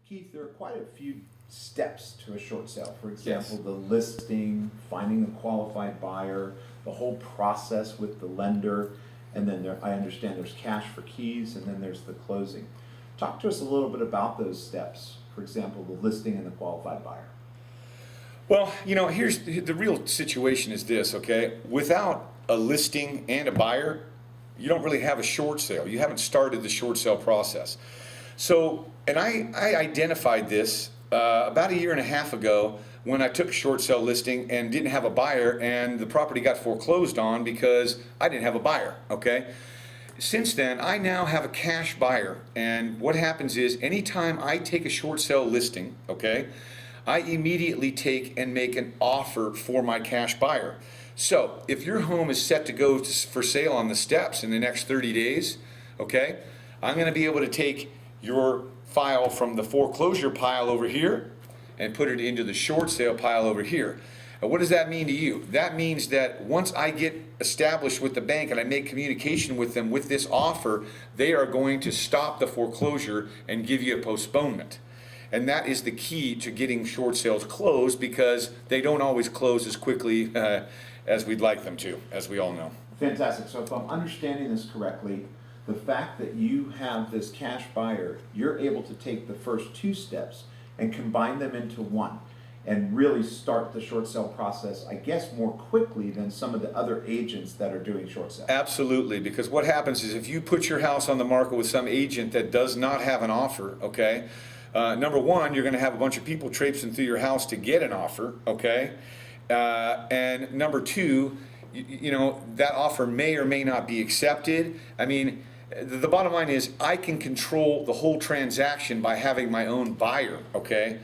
Keith, there are quite a few steps to a short sale. For example, the listing, finding a qualified buyer, the whole process with the lender, and then I understand there's cash for keys, and then there's the closing. Talk to us a little bit about those steps. For example, the listing and the qualified buyer. Well, here's the real situation is this, okay? Without a listing and a buyer, you don't really have a short sale. You haven't started the short sale process. So, and I identified this about a year and a half ago when I took a short sale listing and didn't have a buyer, and the property got foreclosed on because I didn't have a buyer, okay? Since then, I now have a cash buyer, and what happens is anytime I take a short sale listing, okay, I immediately take and make an offer for my cash buyer. So if your home is set to go for sale on the steps in the next 30 days, okay, I'm going to be able to take your file from the foreclosure pile over here and put it into the short sale pile over here. And what does that mean to you? That means that once I get established with the bank and I make communication with them with this offer, they are going to stop the foreclosure and give you a postponement. And that is the key to getting short sales closed, because they don't always close as quickly as we'd like them to, as we all know. Fantastic. So if I'm understanding this correctly, the fact that you have this cash buyer, you're able to take the first two steps and combine them into one and really start the short sale process, I guess, more quickly than some of the other agents that are doing short sales. Absolutely, because what happens is if you put your house on the market with some agent that does not have an offer, okay, number one, you're going to have a bunch of people traipsing through your house to get an offer, okay? And number two, that offer may or may not be accepted. I mean, the bottom line is I can control the whole transaction by having my own buyer, okay?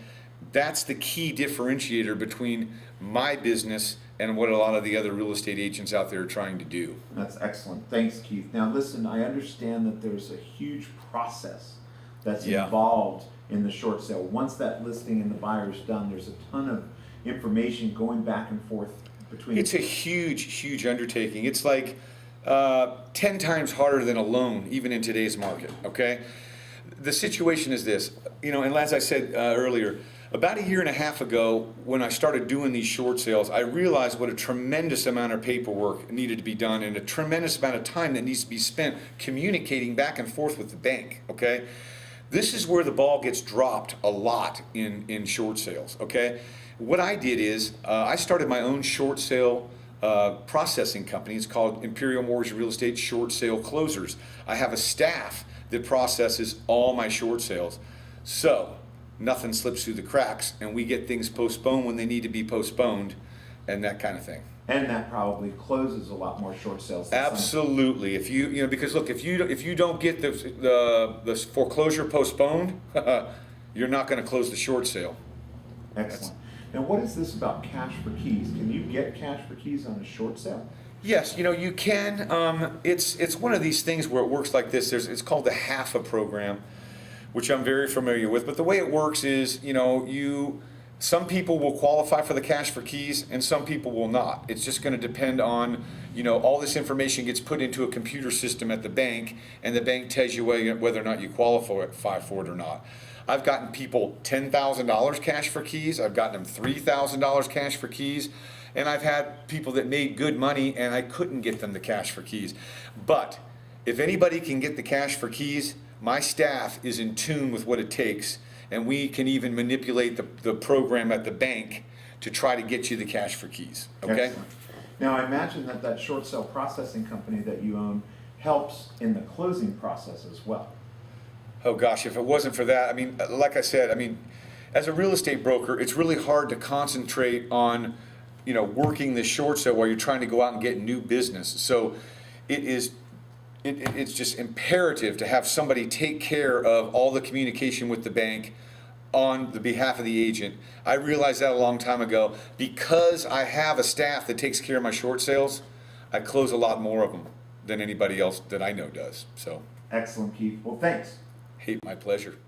That's the key differentiator between my business and what a lot of the other real estate agents out there are trying to do. That's excellent. Thanks, Keith. Now listen, I understand that there's a huge process that's involved in the short sale. Once that listing and the buyer is done, there's a ton of information going back and forth between. It's a huge undertaking. It's like 10 times harder than a loan, even in today's market, okay? The situation is this, and as I said earlier, about a year and a half ago, when I started doing these short sales, I realized what a tremendous amount of paperwork needed to be done and a tremendous amount of time that needs to be spent communicating back and forth with the bank, okay? This is where the ball gets dropped a lot in short sales, okay? What I did is I started my own short sale processing company. It's called Imperial Mortgage Real Estate Short Sale Closers. I have a staff that processes all my short sales. So nothing slips through the cracks, and we get things postponed when they need to be postponed, and that kind of thing. And that probably closes a lot more short sales. Absolutely. If because look, if you don't get the foreclosure postponed, you're not going to close the short sale. Excellent. Now, what is this about cash for keys? Can you get cash for keys on a short sale? Yes, you can. It's one of these things where it works like this. It's called the HAFA program, which I'm very familiar with. But the way it works is, some people will qualify for the cash for keys and some people will not. It's just going to depend on, all this information gets put into a computer system at the bank, and the bank tells you whether or not you qualify for it or not. I've gotten people $10,000 cash for keys. I've gotten them $3,000 cash for keys. And I've had people that made good money and I couldn't get them the cash for keys. But if anybody can get the cash for keys, my staff is in tune with what it takes, and we can even manipulate the program at the bank to try to get you the cash for keys. Okay? Excellent. Now, I imagine that short sale processing company that you own helps in the closing process as well. Oh gosh, if it wasn't for that, like I said, as a real estate broker, it's really hard to concentrate on, working the short sale while you're trying to go out and get new business. So it's just imperative to have somebody take care of all the communication with the bank on the behalf of the agent. I realized that a long time ago. Because I have a staff that takes care of my short sales, I close a lot more of them than anybody else that I know does. So. Excellent, Keith. Well, thanks. Hey, my pleasure.